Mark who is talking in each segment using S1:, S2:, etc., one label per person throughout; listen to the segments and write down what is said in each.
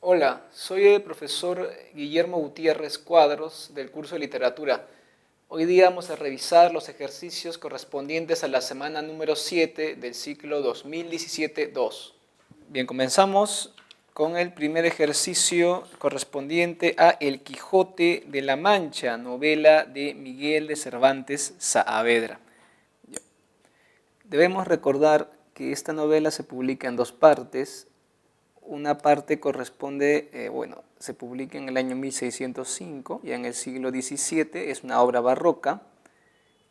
S1: Hola, soy el profesor Guillermo Gutiérrez Cuadros del curso de literatura. Hoy día vamos a revisar los ejercicios correspondientes a la semana número 7 del ciclo 2017-2. Bien, comenzamos con el primer ejercicio correspondiente a El Quijote de la Mancha, novela de Miguel de Cervantes Saavedra. Debemos recordar que esta novela se publica en dos partes. Una parte corresponde, se publica en el año 1605, ya en el siglo XVII, es una obra barroca,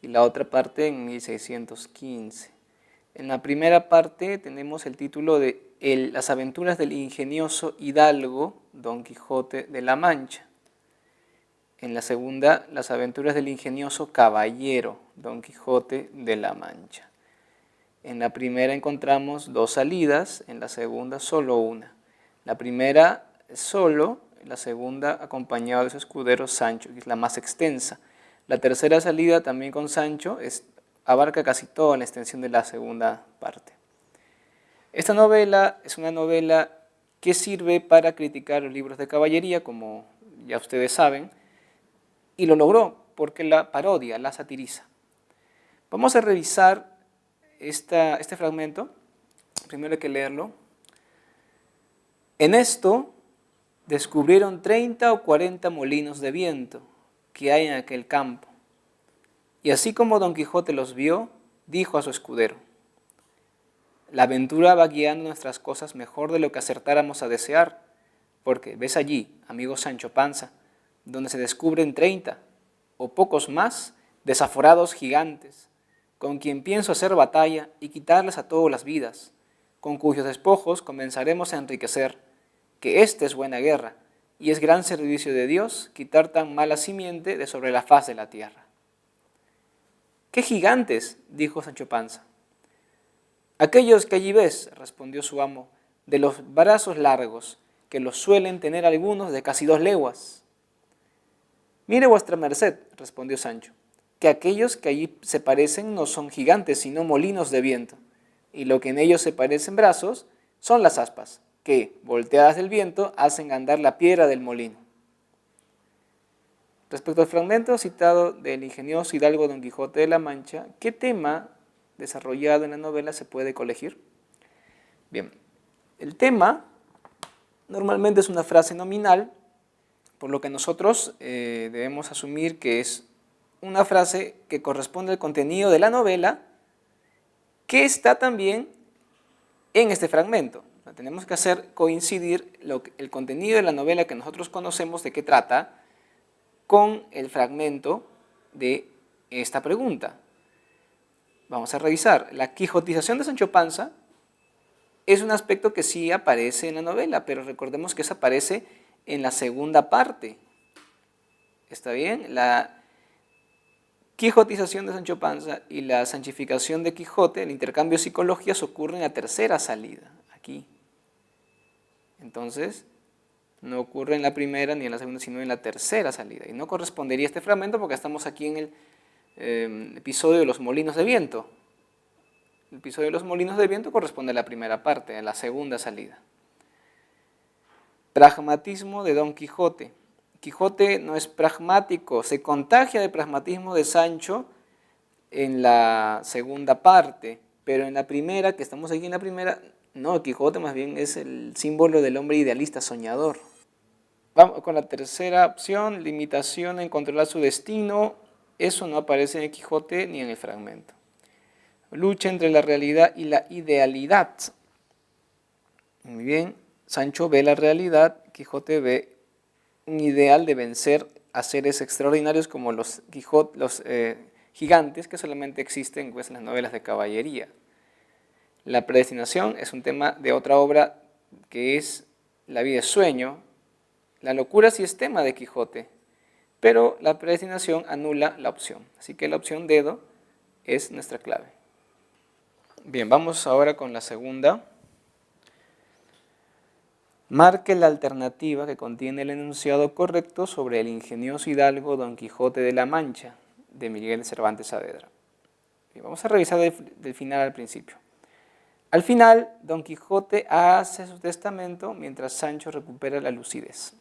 S1: y la otra parte en 1615. En la primera parte tenemos el título de Las aventuras del ingenioso hidalgo Don Quijote de la Mancha. En la segunda, Las aventuras del ingenioso caballero Don Quijote de la Mancha. En la primera encontramos dos salidas, en la segunda solo una. La primera solo, la segunda acompañado de su escudero Sancho, que es la más extensa. La tercera salida también con Sancho abarca casi toda la extensión de la segunda parte. Esta novela es una novela que sirve para criticar los libros de caballería, como ya ustedes saben, y lo logró porque la parodia, la satiriza. Vamos a revisar este fragmento. Primero hay que leerlo. En esto descubrieron 30 o 40 molinos de viento que hay en aquel campo. Y así como Don Quijote los vio, dijo a su escudero: la aventura va guiando nuestras cosas mejor de lo que acertáramos a desear, porque ves allí, amigo Sancho Panza, donde se descubren 30 o pocos más desaforados gigantes, con quien pienso hacer batalla y quitarles a todos las vidas, con cuyos despojos comenzaremos a enriquecer, que esta es buena guerra, y es gran servicio de Dios quitar tan mala simiente de sobre la faz de la tierra. ¿Qué gigantes?, dijo Sancho Panza. Aquellos que allí ves, respondió su amo, de los brazos largos, que los suelen tener algunos de casi 2 leguas. Mire vuestra merced, respondió Sancho, que aquellos que allí se parecen no son gigantes, sino molinos de viento, y lo que en ellos se parecen brazos son las aspas, que, volteadas del viento, hacen andar la piedra del molino. Respecto al fragmento citado del ingenioso hidalgo Don Quijote de la Mancha, ¿qué tema desarrollado en la novela se puede colegir? Bien, el tema normalmente es una frase nominal, por lo que nosotros debemos asumir que es una frase que corresponde al contenido de la novela que está también en este fragmento. Tenemos que hacer coincidir el contenido de la novela que nosotros conocemos de qué trata con el fragmento de esta pregunta. Vamos a revisar. La quijotización de Sancho Panza es un aspecto que sí aparece en la novela, pero recordemos que eso aparece en la segunda parte. ¿Está bien? La quijotización de Sancho Panza y la sanchificación de Quijote, el intercambio de psicologías, ocurre en la tercera salida, aquí. Entonces, no ocurre en la primera ni en la segunda, sino en la tercera salida. Y no correspondería a este fragmento porque estamos aquí en el episodio de los molinos de viento. El episodio de los molinos de viento corresponde a la primera parte, a la segunda salida. Pragmatismo de Don Quijote. Quijote no es pragmático, se contagia del pragmatismo de Sancho en la segunda parte, pero en la primera, que estamos aquí en la primera, no, Quijote más bien es el símbolo del hombre idealista soñador. Vamos con la tercera opción, limitación en controlar su destino. Eso no aparece en el Quijote ni en el fragmento. Lucha entre la realidad y la idealidad. Muy bien, Sancho ve la realidad, Quijote ve un ideal de vencer a seres extraordinarios como los gigantes que solamente existen pues, en las novelas de caballería. La predestinación es un tema de otra obra que es La vida es sueño. La locura sí es tema de Quijote, pero la predestinación anula la opción. Así que la opción dedo es nuestra clave. Bien, vamos ahora con la segunda. Marque la alternativa que contiene el enunciado correcto sobre el ingenioso hidalgo Don Quijote de la Mancha, de Miguel de Cervantes Saavedra. Bien, vamos a revisar del final al principio. Al final, Don Quijote hace su testamento mientras Sancho recupera la lucidez.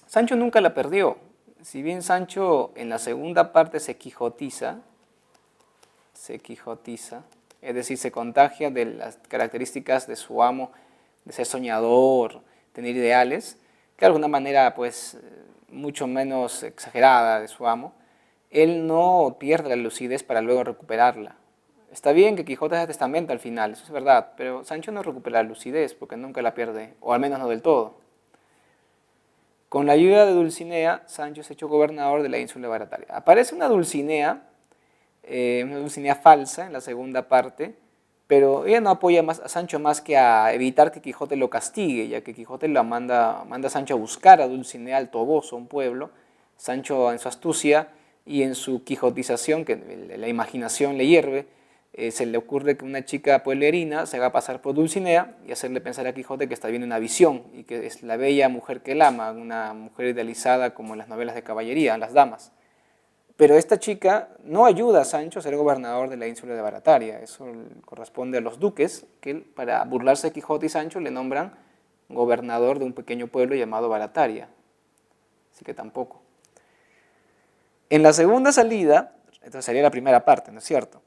S1: Sancho nunca la perdió. Si bien Sancho en la segunda parte se quijotiza, es decir, se contagia de las características de su amo, de ser soñador, tener ideales, que de alguna manera pues mucho menos exagerada de su amo, él no pierde la lucidez para luego recuperarla. Está bien que Quijote hace testamento al final, eso es verdad, pero Sancho no recupera la lucidez porque nunca la pierde, o al menos no del todo. Con la ayuda de Dulcinea, Sancho es hecho gobernador de la ínsula de Barataria. Aparece una Dulcinea falsa en la segunda parte, pero ella no apoya más a Sancho más que a evitar que Quijote lo castigue, ya que Quijote manda a Sancho a buscar a Dulcinea al Toboso, un pueblo. Sancho en su astucia y en su quijotización, que la imaginación le hierve, se le ocurre que una chica pueblerina se haga pasar por Dulcinea y hacerle pensar a Quijote que está viendo una visión y que es la bella mujer que él ama, una mujer idealizada como en las novelas de caballería, las damas. Pero esta chica no ayuda a Sancho a ser gobernador de la ínsula de Barataria. Eso corresponde a los duques, que para burlarse de Quijote y Sancho le nombran gobernador de un pequeño pueblo llamado Barataria. Así que tampoco. En la segunda salida, entonces sería la primera parte, ¿no es cierto?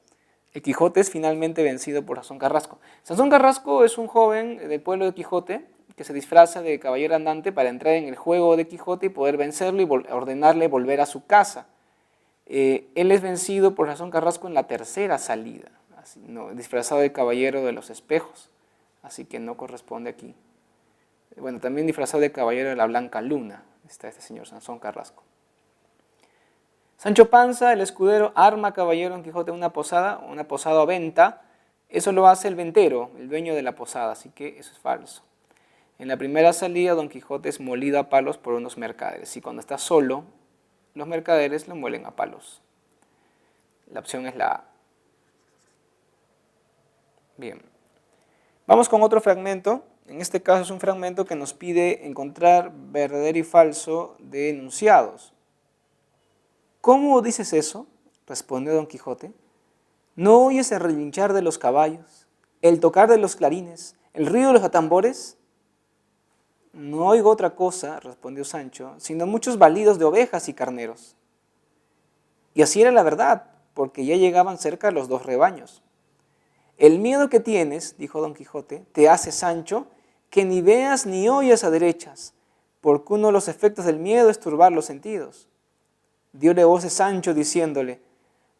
S1: El Quijote es finalmente vencido por Sansón Carrasco. Sansón Carrasco es un joven del pueblo de Quijote que se disfraza de caballero andante para entrar en el juego de Quijote y poder vencerlo y ordenarle volver a su casa. Él es vencido por Sansón Carrasco en la tercera salida, así, no, disfrazado de caballero de los espejos, así que no corresponde aquí. Bueno, también disfrazado de caballero de la Blanca Luna está este señor Sansón Carrasco. Sancho Panza, el escudero, arma a caballero Don Quijote una posada a venta. Eso lo hace el ventero, el dueño de la posada, así que eso es falso. En la primera salida, Don Quijote es molido a palos por unos mercaderes, y cuando está solo, los mercaderes lo muelen a palos. La opción es la A. Bien. Vamos con otro fragmento. En este caso es un fragmento que nos pide encontrar verdadero y falso de enunciados. ¿Cómo dices eso?, respondió Don Quijote. ¿No oyes el relinchar de los caballos, el tocar de los clarines, el ruido de los atambores? No oigo otra cosa, respondió Sancho, sino muchos balidos de ovejas y carneros. Y así era la verdad, porque ya llegaban cerca los dos rebaños. El miedo que tienes, dijo Don Quijote, te hace, Sancho, que ni veas ni oyas a derechas, porque uno de los efectos del miedo es turbar los sentidos. Diole voces Sancho diciéndole,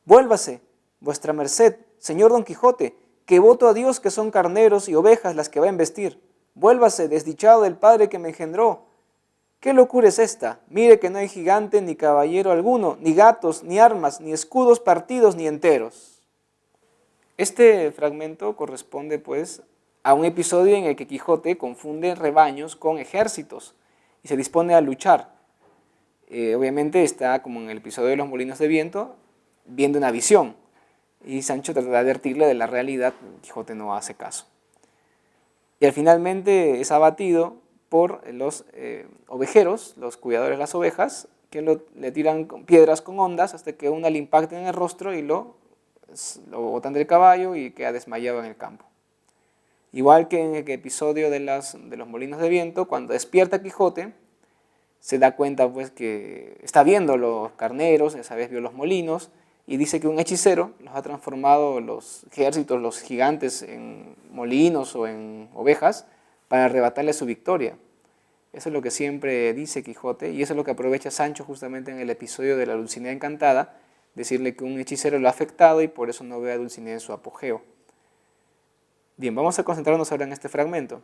S1: vuélvase, vuestra merced, señor Don Quijote, que voto a Dios que son carneros y ovejas las que va a embestir. Vuélvase, desdichado del padre que me engendró. ¿Qué locura es esta? Mire que no hay gigante ni caballero alguno, ni gatos, ni armas, ni escudos partidos, ni enteros. Este fragmento corresponde pues a un episodio en el que Quijote confunde rebaños con ejércitos y se dispone a luchar. Obviamente está, como en el episodio de los molinos de viento, viendo una visión, y Sancho trata de advertirle de la realidad. Quijote no hace caso. Y al finalmente es abatido por los ovejeros, los cuidadores de las ovejas, que le tiran piedras con ondas hasta que una le impacta en el rostro y lo botan del caballo y queda desmayado en el campo. Igual que en el episodio de los molinos de viento, cuando despierta Quijote, se da cuenta pues que está viendo los carneros, esa vez vio los molinos, y dice que un hechicero los ha transformado, los ejércitos, los gigantes, en molinos o en ovejas para arrebatarle su victoria. Eso es lo que siempre dice Quijote, y eso es lo que aprovecha Sancho justamente en el episodio de la Dulcinea Encantada, decirle que un hechicero lo ha afectado y por eso no ve a Dulcinea en su apogeo. Bien, vamos a concentrarnos ahora en este fragmento.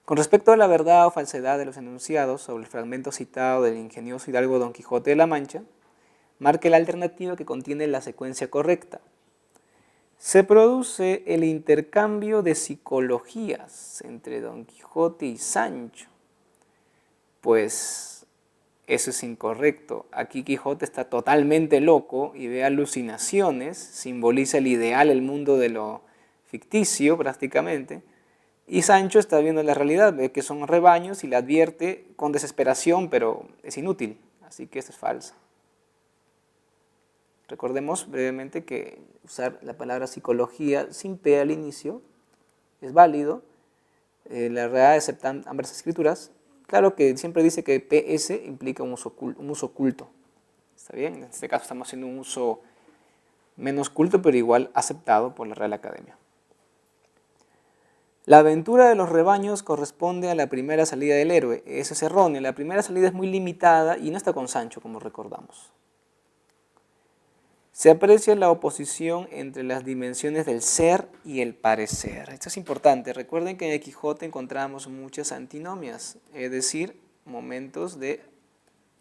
S1: Con respecto a la verdad o falsedad de los enunciados sobre el fragmento citado del ingenioso hidalgo Don Quijote de la Mancha, marque la alternativa que contiene la secuencia correcta. Se produce el intercambio de psicologías entre Don Quijote y Sancho. Pues eso es incorrecto. Aquí Quijote está totalmente loco y ve alucinaciones, simboliza el ideal, el mundo de lo ficticio prácticamente, y Sancho está viendo la realidad, ve que son rebaños y le advierte con desesperación, pero es inútil, así que esto es falso. Recordemos brevemente que usar la palabra psicología sin P al inicio es válido. La Real aceptan ambas escrituras. Claro que siempre dice que PS implica un uso culto. ¿Está bien? En este caso estamos haciendo un uso menos culto, pero igual aceptado por la Real Academia. La aventura de los rebaños corresponde a la primera salida del héroe. Ese es erróneo. La primera salida es muy limitada y no está con Sancho, como recordamos. Se aprecia la oposición entre las dimensiones del ser y el parecer. Esto es importante. Recuerden que en el Quijote encontramos muchas antinomias, es decir, momentos de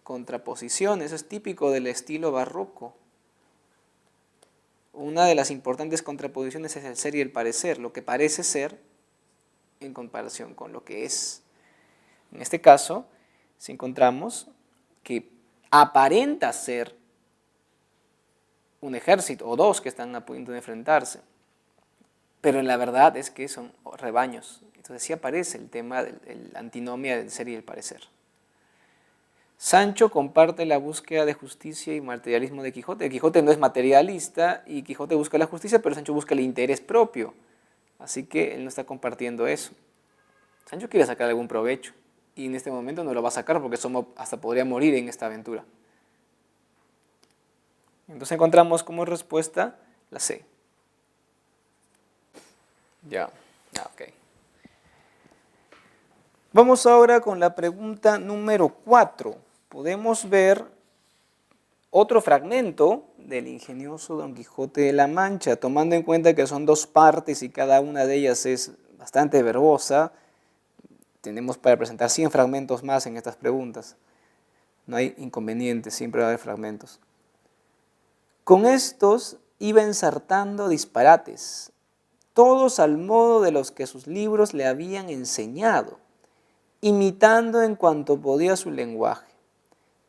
S1: contraposición. Eso es típico del estilo barroco. Una de las importantes contraposiciones es el ser y el parecer, lo que parece ser en comparación con lo que es. En este caso, si encontramos que aparenta ser un ejército o dos que están a punto de enfrentarse, pero la verdad es que son rebaños. Entonces sí aparece el tema de la antinomia del ser y el parecer. Sancho comparte la búsqueda de justicia y materialismo de Quijote. Quijote no es materialista y Quijote busca la justicia, pero Sancho busca el interés propio. Así que él no está compartiendo eso. Sancho quiere sacar algún provecho y en este momento no lo va a sacar porque hasta podría morir en esta aventura. Entonces encontramos como respuesta la C. Ok. Vamos ahora con la pregunta número 4. Podemos ver otro fragmento del ingenioso Don Quijote de la Mancha, tomando en cuenta que son dos partes y cada una de ellas es bastante verbosa. Tenemos para presentar 100 fragmentos más en estas preguntas. No hay inconveniente, siempre va a haber fragmentos. Con estos iba ensartando disparates, todos al modo de los que sus libros le habían enseñado, imitando en cuanto podía su lenguaje.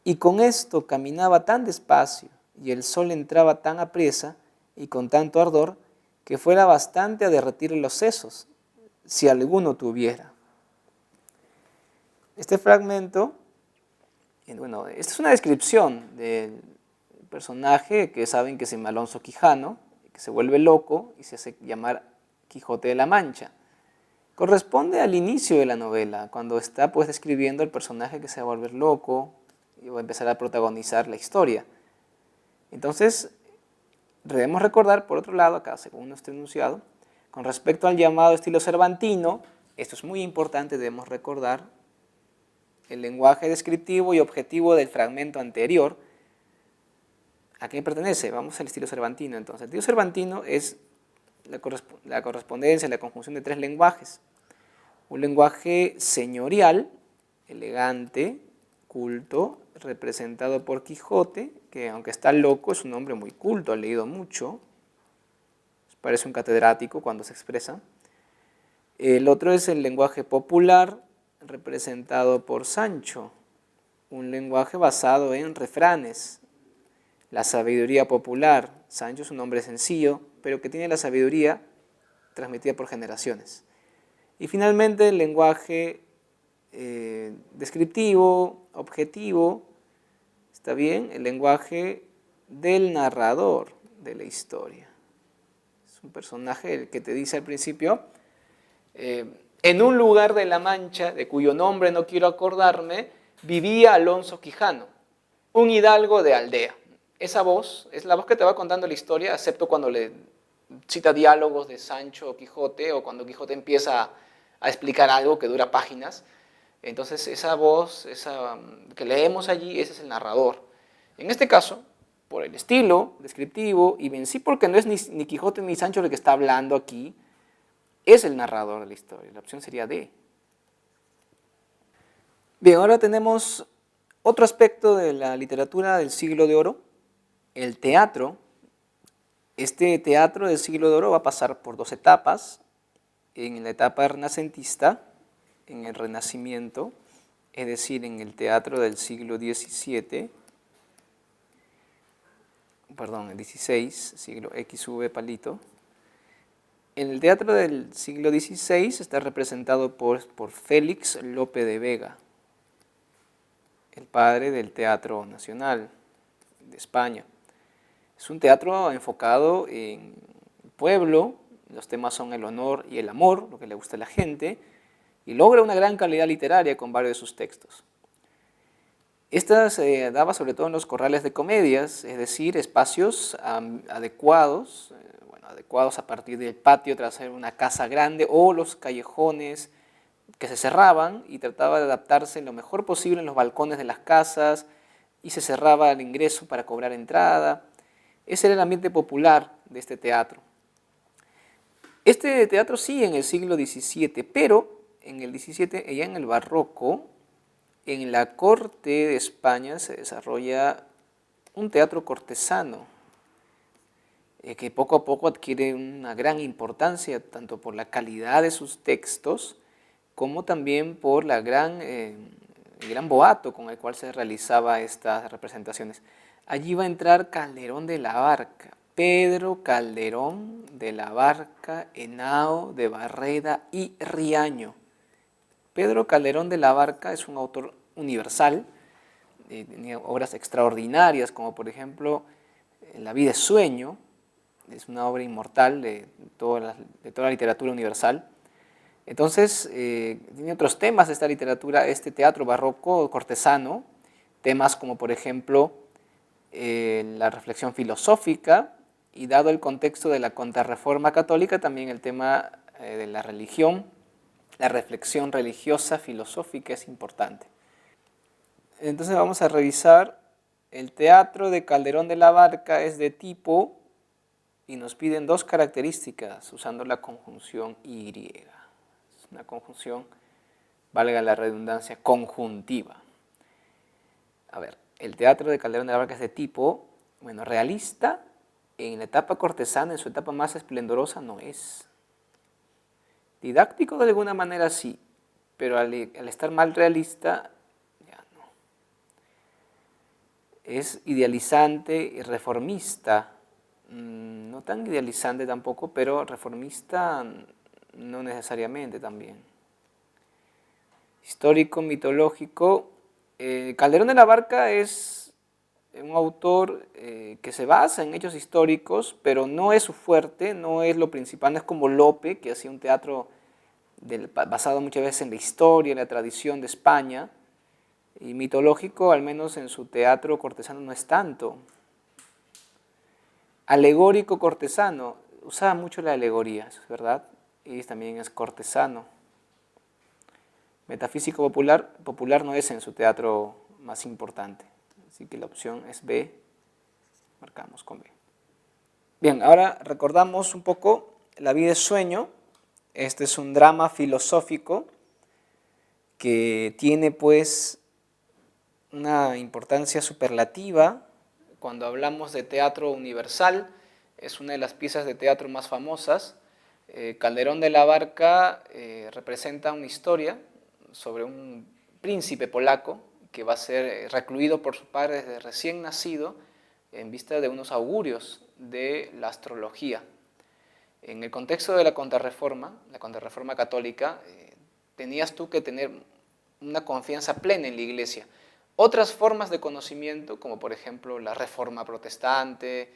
S1: Y con esto caminaba tan despacio, y el sol entraba tan apriesa y con tanto ardor, que fuera bastante a derretirle los sesos, si alguno tuviera. Este fragmento, bueno, esta es una descripción del personaje que saben que se llama Alonso Quijano, que se vuelve loco y se hace llamar Quijote de la Mancha. Corresponde al inicio de la novela, cuando está pues describiendo el personaje que se va a volver loco y va a empezar a protagonizar la historia. Entonces, debemos recordar, por otro lado, acá según nuestro enunciado, con respecto al llamado estilo cervantino, esto es muy importante, debemos recordar el lenguaje descriptivo y objetivo del fragmento anterior. ¿A qué pertenece? Vamos al estilo cervantino. Entonces, el estilo cervantino es la correspondencia, la conjunción de 3 lenguajes. Un lenguaje señorial, elegante, culto, representado por Quijote, que aunque está loco es un hombre muy culto, ha leído mucho, parece un catedrático cuando se expresa. El otro es el lenguaje popular, representado por Sancho, un lenguaje basado en refranes. La sabiduría popular, Sancho es un hombre sencillo, pero que tiene la sabiduría transmitida por generaciones. Y finalmente el lenguaje descriptivo, objetivo, ¿está bien? El lenguaje del narrador de la historia. Es un personaje el que te dice al principio, en un lugar de La Mancha, de cuyo nombre no quiero acordarme, vivía Alonso Quijano, un hidalgo de aldea. Esa voz es la voz que te va contando la historia, excepto cuando le cita diálogos de Sancho o Quijote, o cuando Quijote empieza a explicar algo que dura páginas. Entonces esa voz que leemos allí, ese es el narrador. En este caso, por el estilo descriptivo, y en sí porque no es ni Quijote ni Sancho el que está hablando aquí, es el narrador de la historia. La opción sería D. Bien, ahora tenemos otro aspecto de la literatura del siglo de oro, el teatro. Este teatro del siglo de oro va a pasar por 2 etapas. En la etapa renacentista, en el Renacimiento, es decir, en el teatro del siglo XVII, perdón, el XVI, siglo XV palito. En el teatro del siglo XVI está representado por Félix Lope de Vega, el padre del Teatro Nacional de España. Es un teatro enfocado en el pueblo, los temas son el honor y el amor, lo que le gusta a la gente, y logra una gran calidad literaria con varios de sus textos. Esta se daba sobre todo en los corrales de comedias, es decir, espacios adecuados, adecuados a partir del patio trasero de una casa grande o los callejones que se cerraban y trataba de adaptarse lo mejor posible en los balcones de las casas y se cerraba el ingreso para cobrar entrada. Ese era el ambiente popular de este teatro. Este teatro sigue en el siglo XVII, pero en el XVII, ya en el barroco, en la corte de España se desarrolla un teatro cortesano que poco a poco adquiere una gran importancia, tanto por la calidad de sus textos, como también por el gran boato con el cual se realizaba estas representaciones. Allí va a entrar Calderón de la Barca, Pedro Calderón de la Barca, Henao de Barreda y Riaño. Pedro Calderón de la Barca es un autor universal, tenía obras extraordinarias, como por ejemplo La vida es sueño, es una obra inmortal de toda la literatura universal. Entonces, tiene otros temas de esta literatura, este teatro barroco cortesano, temas como por ejemplo la reflexión filosófica, y dado el contexto de la contrarreforma católica, también el tema de la religión, la reflexión religiosa, filosófica es importante. Entonces vamos a revisar, el teatro de Calderón de la Barca es de tipo, y nos piden dos características usando la conjunción Y. Es una conjunción, valga la redundancia, conjuntiva. A ver, el teatro de Calderón de la Barca es de tipo, realista, en la etapa cortesana, en su etapa más esplendorosa, no es. Didáctico de alguna manera sí, pero al estar mal realista, ya no. Es idealizante y reformista, no tan idealizante tampoco, pero reformista no necesariamente también. Histórico, mitológico, Calderón de la Barca es un autor que se basa en hechos históricos, pero no es su fuerte, no es lo principal, no es como Lope, que hacía un teatro basado muchas veces en la historia, en la tradición de España, y mitológico, al menos en su teatro cortesano, no es tanto. Alegórico cortesano, usaba mucho la alegoría, eso es verdad, y también es cortesano. Metafísico popular no es en su teatro más importante, así que la opción es B, marcamos con B. Bien, ahora recordamos un poco La vida es sueño. Este es un drama filosófico que tiene pues una importancia superlativa. Cuando hablamos de teatro universal, es una de las piezas de teatro más famosas. Calderón de la Barca representa una historia sobre un príncipe polaco que va a ser recluido por su padre desde recién nacido en vista de unos augurios de la astrología. En el contexto de la contrarreforma católica, tenías tú que tener una confianza plena en la Iglesia. Otras formas de conocimiento, como por ejemplo la reforma protestante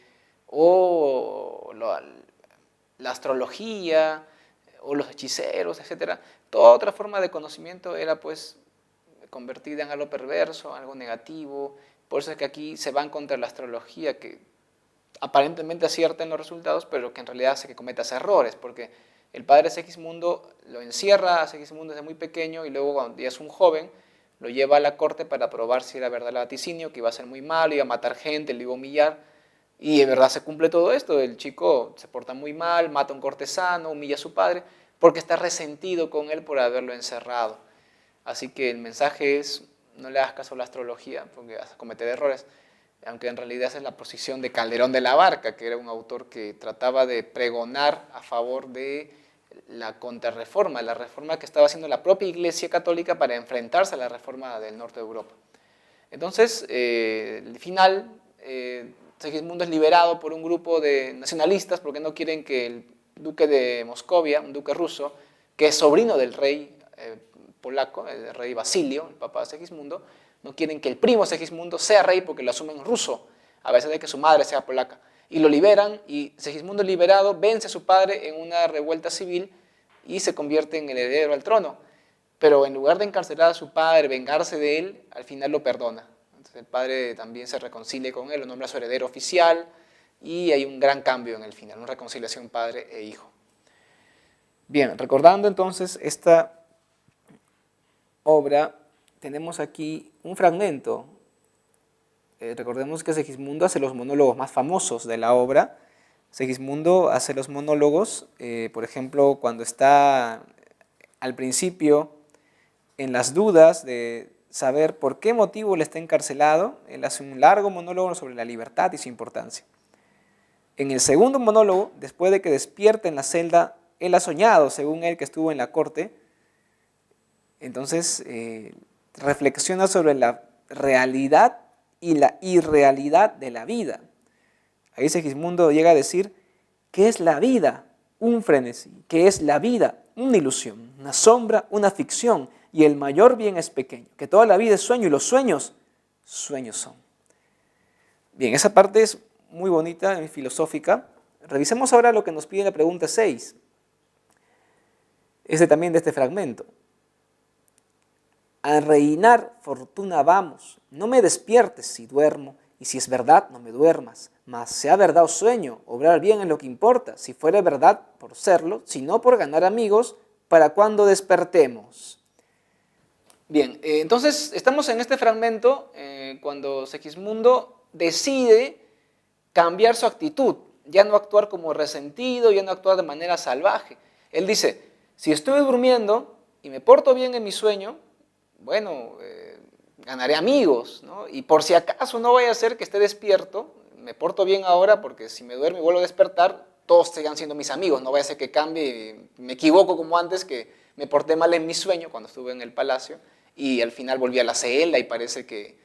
S1: o la astrología o los hechiceros, etc., toda otra forma de conocimiento era pues convertida en algo perverso, algo negativo. Por eso es que aquí se van contra la astrología, que aparentemente acierta en los resultados, pero que en realidad hace que cometas errores, porque el padre Segismundo lo encierra a Segismundo desde muy pequeño y luego cuando ya es un joven lo lleva a la corte para probar si era verdad el vaticinio, que iba a ser muy malo, iba a matar gente, le iba a humillar, y de verdad se cumple todo esto. El chico se porta muy mal, mata a un cortesano, humilla a su padre, porque está resentido con él por haberlo encerrado. Así que el mensaje es, no le hagas caso a la astrología, porque vas a cometer errores, aunque en realidad esa es la posición de Calderón de la Barca, que era un autor que trataba de pregonar a favor de la contrarreforma, la reforma que estaba haciendo la propia Iglesia Católica para enfrentarse a la reforma del norte de Europa. Entonces, al final, Segismundo es liberado por un grupo de nacionalistas porque no quieren que el duque de Moscovia, un duque ruso, que es sobrino del rey polaco, el rey Basilio, el papa Segismundo, no quieren que el primo Segismundo sea rey porque lo asumen ruso, a pesar de que su madre sea polaca. y lo liberan, y Segismundo liberado vence a su padre en una revuelta civil y se convierte en el heredero al trono. Pero en lugar de encarcelar a su padre, vengarse de él, al final lo perdona. Entonces el padre también se reconcilia con él, lo nombra su heredero oficial, y hay un gran cambio en el final, una reconciliación padre e hijo. Bien, recordando entonces esta obra, tenemos aquí un fragmento. Recordemos que Segismundo hace los monólogos más famosos de la obra. Segismundo hace los monólogos, por ejemplo, cuando está al principio en las dudas de saber por qué motivo él está encarcelado. Él hace un largo monólogo sobre la libertad y su importancia. En el segundo monólogo, después de que despierta en la celda, él ha soñado, según él, que estuvo en la corte. Entonces, reflexiona sobre la realidad y la irrealidad de la vida. Ahí Segismundo llega a decir, ¿qué es la vida? Un frenesí. ¿Qué es la vida? Una ilusión, una sombra, una ficción. Y el mayor bien es pequeño, que toda la vida es sueño y los sueños, sueños son. Bien, esa parte es muy bonita y filosófica. Revisemos ahora lo que nos pide la pregunta 6. También de este fragmento. A reinar fortuna vamos, no me despiertes si duermo, y si es verdad no me duermas, mas sea verdad o sueño, obrar bien es lo que importa, si fuera verdad por serlo, si no por ganar amigos, para cuando despertemos. Bien, entonces estamos en este fragmento cuando Segismundo decide cambiar su actitud, ya no actuar como resentido, ya no actuar de manera salvaje. Él dice, si estoy durmiendo y me porto bien en mi sueño, bueno, ganaré amigos, ¿no? Y por si acaso no vaya a ser que esté despierto, me porto bien ahora porque si me duermo y vuelvo a despertar, todos sigan siendo mis amigos, no vaya a ser que cambie, me equivoco como antes, que me porté mal en mi sueño cuando estuve en el palacio y al final volví a la celda y parece que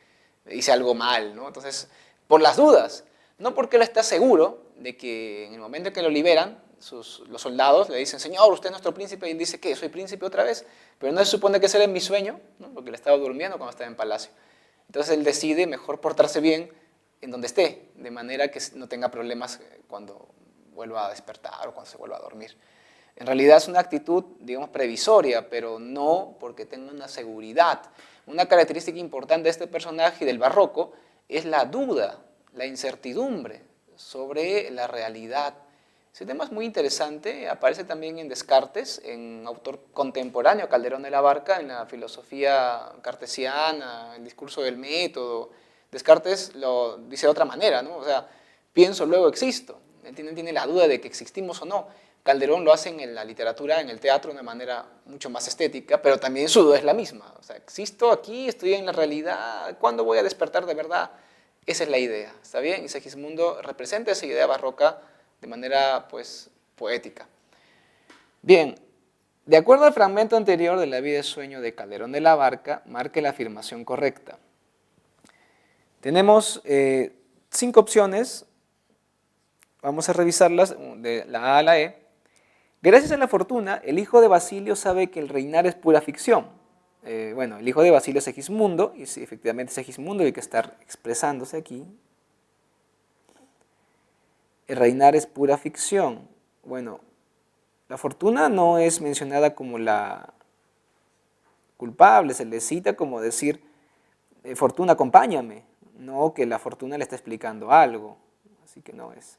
S1: hice algo mal, ¿no? Entonces, por las dudas, no porque él está seguro de que en el momento en que lo liberan, los soldados le dicen, señor, usted es nuestro príncipe, y él dice, ¿qué? ¿Soy príncipe otra vez? Pero no se supone que ese era en mi sueño, ¿no? Porque él estaba durmiendo cuando estaba en palacio. Entonces él decide mejor portarse bien en donde esté, de manera que no tenga problemas cuando vuelva a despertar o cuando se vuelva a dormir. En realidad es una actitud, digamos, previsoria, pero no porque tenga una seguridad. Una característica importante de este personaje y del barroco es la duda, la incertidumbre sobre la realidad. Ese tema es muy interesante, aparece también en Descartes, en autor contemporáneo a Calderón de la Barca, en la filosofía cartesiana, el discurso del método. Descartes lo dice de otra manera, ¿no? O sea, pienso, luego existo. Él tiene la duda de que existimos o no. Calderón lo hace en la literatura, en el teatro, de una manera mucho más estética, pero también su duda es la misma. O sea, existo aquí, estoy en la realidad, ¿cuándo voy a despertar de verdad? Esa es la idea, ¿está bien? Y Segismundo representa esa idea barroca de manera, pues, poética. Bien, de acuerdo al fragmento anterior de La vida es sueño de Calderón de la Barca, marque la afirmación correcta. Tenemos 5 opciones, vamos a revisarlas de la A a la E. Gracias a la fortuna, el hijo de Basilio sabe que el reinar es pura ficción. Bueno, el hijo de Basilio es Segismundo, y sí, efectivamente Segismundo hay que estar expresándose aquí. El reinar es pura ficción. Bueno, la fortuna no es mencionada como la culpable, se le cita como decir, fortuna, acompáñame, no que la fortuna le está explicando algo, así que no es.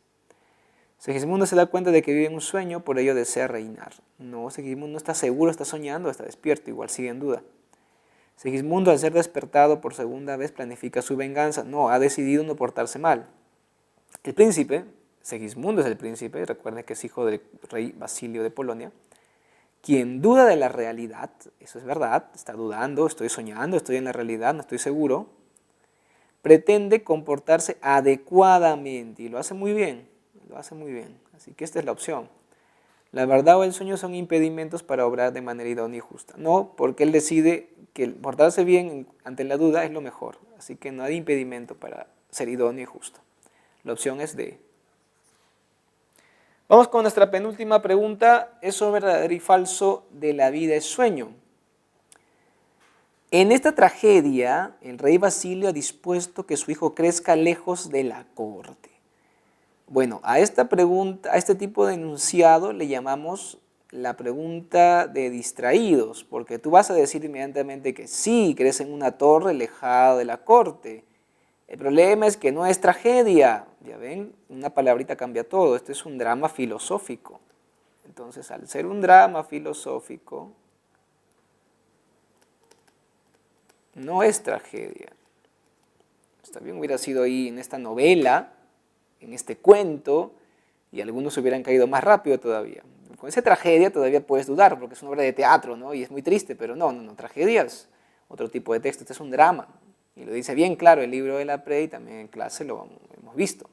S1: Segismundo se da cuenta de que vive en un sueño, por ello desea reinar. No, Segismundo no está seguro, está soñando, está despierto, igual sigue en duda. Segismundo, al ser despertado por segunda vez, planifica su venganza. No, ha decidido no portarse mal. El príncipe, Segismundo es el príncipe, recuerden que es hijo del rey Basilio de Polonia, quien duda de la realidad, eso es verdad, está dudando, estoy soñando, estoy en la realidad, no estoy seguro, pretende comportarse adecuadamente y lo hace muy bien, así que esta es la opción. La verdad o el sueño son impedimentos para obrar de manera idónea y justa. No, porque él decide que portarse bien ante la duda es lo mejor, así que no hay impedimento para ser idóneo y justo. La opción es D. Vamos con nuestra penúltima pregunta, ¿eso verdadero y falso de la vida es sueño? En esta tragedia, el rey Basilio ha dispuesto que su hijo crezca lejos de la corte. Bueno, a esta pregunta, a este tipo de enunciado le llamamos la pregunta de distraídos, porque tú vas a decir inmediatamente que sí, crees en una torre alejada de la corte. El problema es que no es tragedia. Ya ven, una palabrita cambia todo. Este es un drama filosófico. Entonces, al ser un drama filosófico, no es tragedia. Está bien, hubiera sido ahí en esta novela, en este cuento, y algunos hubieran caído más rápido todavía. Con esa tragedia todavía puedes dudar, porque es una obra de teatro, ¿no? Y es muy triste, pero no, tragedia es otro tipo de texto, este es un drama. Y lo dice bien claro el libro de la Prey, también en clase lo hemos visto.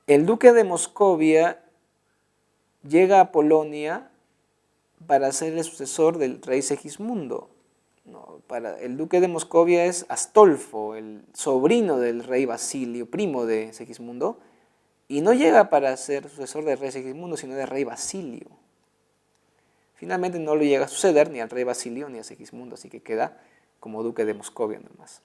S1: El duque de Moscovia llega a Polonia para ser el sucesor del rey Segismundo. No, el duque de Moscovia es Astolfo, el sobrino del rey Basilio, primo de Segismundo, y no llega para ser sucesor del rey Segismundo, sino del rey Basilio. Finalmente no le llega a suceder ni al rey Basilio ni a Segismundo, así que queda como duque de Moscovia nomás.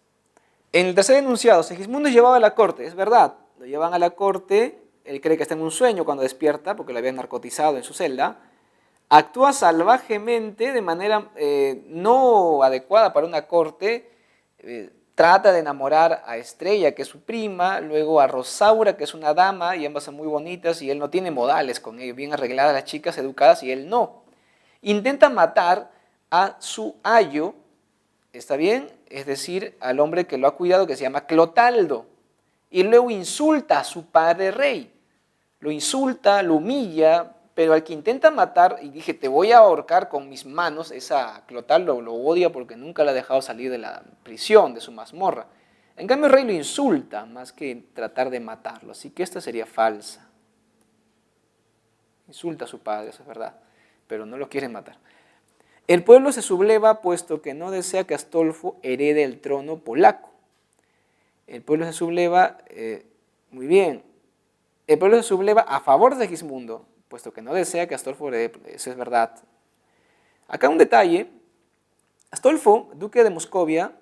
S1: En el tercer enunciado, Segismundo llevaba a la corte, es verdad, lo llevan a la corte, él cree que está en un sueño cuando despierta, porque lo habían narcotizado en su celda, actúa salvajemente de manera no adecuada para una corte, trata de enamorar a Estrella, que es su prima, luego a Rosaura, que es una dama, y ambas son muy bonitas, y él no tiene modales con ellos, bien arregladas las chicas, educadas, y él no. Intenta matar a su ayo, ¿está bien? Es decir, al hombre que lo ha cuidado, que se llama Clotaldo, y luego insulta a su padre rey, lo insulta, lo humilla, pero al que intenta matar, y dije, te voy a ahorcar con mis manos, esa Clotaldo lo odia porque nunca le ha dejado salir de la prisión, de su mazmorra. En cambio, el rey lo insulta más que tratar de matarlo, así que esta sería falsa. Insulta a su padre, eso es verdad, pero no lo quiere matar. El pueblo se subleva puesto que no desea que Astolfo herede el trono polaco. El pueblo se subleva, muy bien, el pueblo se subleva a favor de Segismundo, puesto que no desea que Astolfo herede, eso es verdad. Acá un detalle, Astolfo, duque de Moscovia,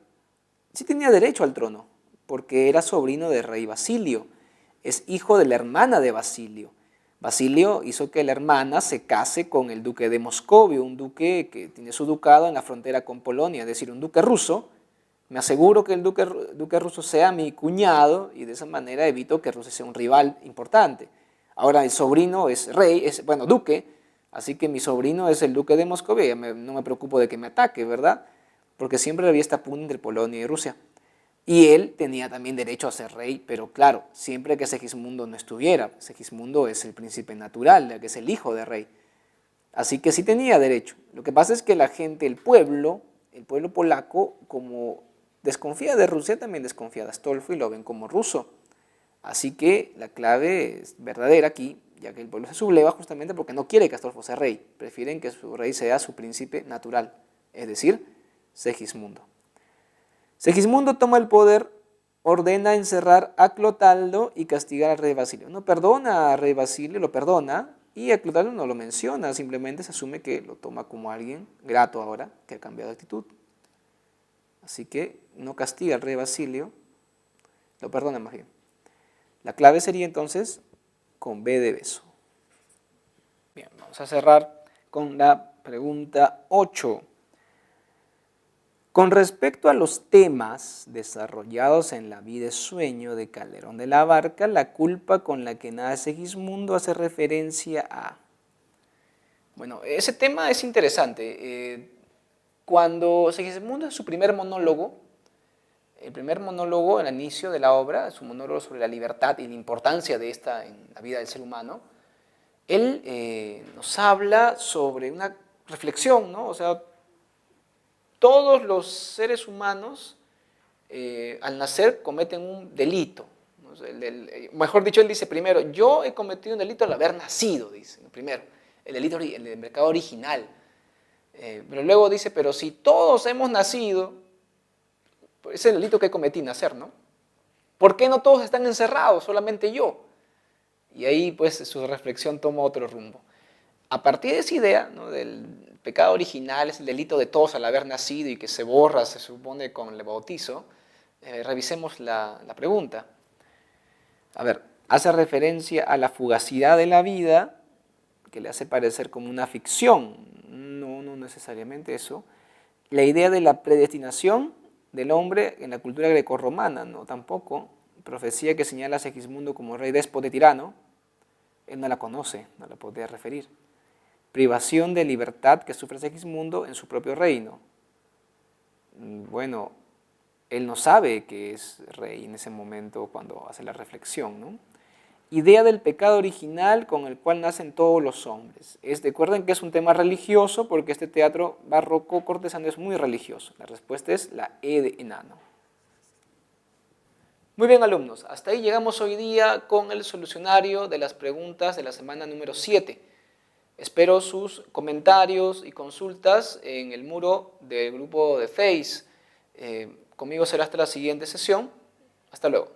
S1: sí tenía derecho al trono, porque era sobrino del rey Basilio, es hijo de la hermana de Basilio. Basilio hizo que la hermana se case con el duque de Moscovia, un duque que tiene su ducado en la frontera con Polonia, es decir, un duque ruso. Me aseguro que el duque ruso sea mi cuñado y de esa manera evito que Rusia sea un rival importante. Ahora el sobrino es rey, duque, así que mi sobrino es el duque de Moscovia, no me preocupo de que me ataque, ¿verdad? Porque siempre había esta pugna entre Polonia y Rusia. Y él tenía también derecho a ser rey, pero claro, siempre que Segismundo no estuviera. Segismundo es el príncipe natural, que es el hijo de rey. Así que sí tenía derecho. Lo que pasa es que la gente, el pueblo polaco, como desconfía de Rusia, también desconfía de Astolfo y lo ven como ruso. Así que la clave es verdadera aquí, ya que el pueblo se subleva justamente porque no quiere que Astolfo sea rey. Prefieren que su rey sea su príncipe natural, es decir, Segismundo. Segismundo toma el poder, ordena encerrar a Clotaldo y castigar al rey Basilio. No perdona al rey Basilio, lo perdona, y a Clotaldo no lo menciona, simplemente se asume que lo toma como alguien grato ahora, que ha cambiado de actitud. Así que no castiga al rey Basilio, lo perdona más bien. La clave sería entonces con B de beso. Bien, vamos a cerrar con la pregunta 8. Con respecto a los temas desarrollados en La vida es sueño de Calderón de la Barca, la culpa con la que nace Segismundo hace referencia a... Bueno, ese tema es interesante. Cuando Segismundo es su primer monólogo, el primer monólogo al inicio de la obra, es un monólogo sobre la libertad y la importancia de esta en la vida del ser humano, él nos habla sobre una reflexión, ¿no? O sea, todos los seres humanos al nacer cometen un delito. Mejor dicho, él dice primero, yo he cometido un delito al haber nacido, dice, primero, el delito del pecado original. Pero luego dice, pero si todos hemos nacido, pues ese es el delito que cometí, nacer, ¿no? ¿Por qué no todos están encerrados, solamente yo? Y ahí pues su reflexión toma otro rumbo. A partir de esa idea, ¿no?, del pecado original, es el delito de todos al haber nacido y que se borra, se supone, con el bautizo, revisemos la pregunta. A ver, hace referencia a la fugacidad de la vida, que le hace parecer como una ficción. No, no necesariamente eso. La idea de la predestinación del hombre en la cultura grecorromana, no, tampoco. Profecía que señala a Segismundo como rey déspota y tirano, él no la conoce, no la podría referir. Privación de libertad que sufre Segismundo en su propio reino. Bueno, él no sabe que es rey en ese momento cuando hace la reflexión, ¿no? Idea del pecado original con el cual nacen todos los hombres. Recuerden que es un tema religioso porque este teatro barroco cortesano es muy religioso. La respuesta es la E de enano. Muy bien, alumnos, hasta ahí llegamos hoy día con el solucionario de las preguntas de la semana número 7. Espero sus comentarios y consultas en el muro del grupo de Face. Conmigo será hasta la siguiente sesión. Hasta luego.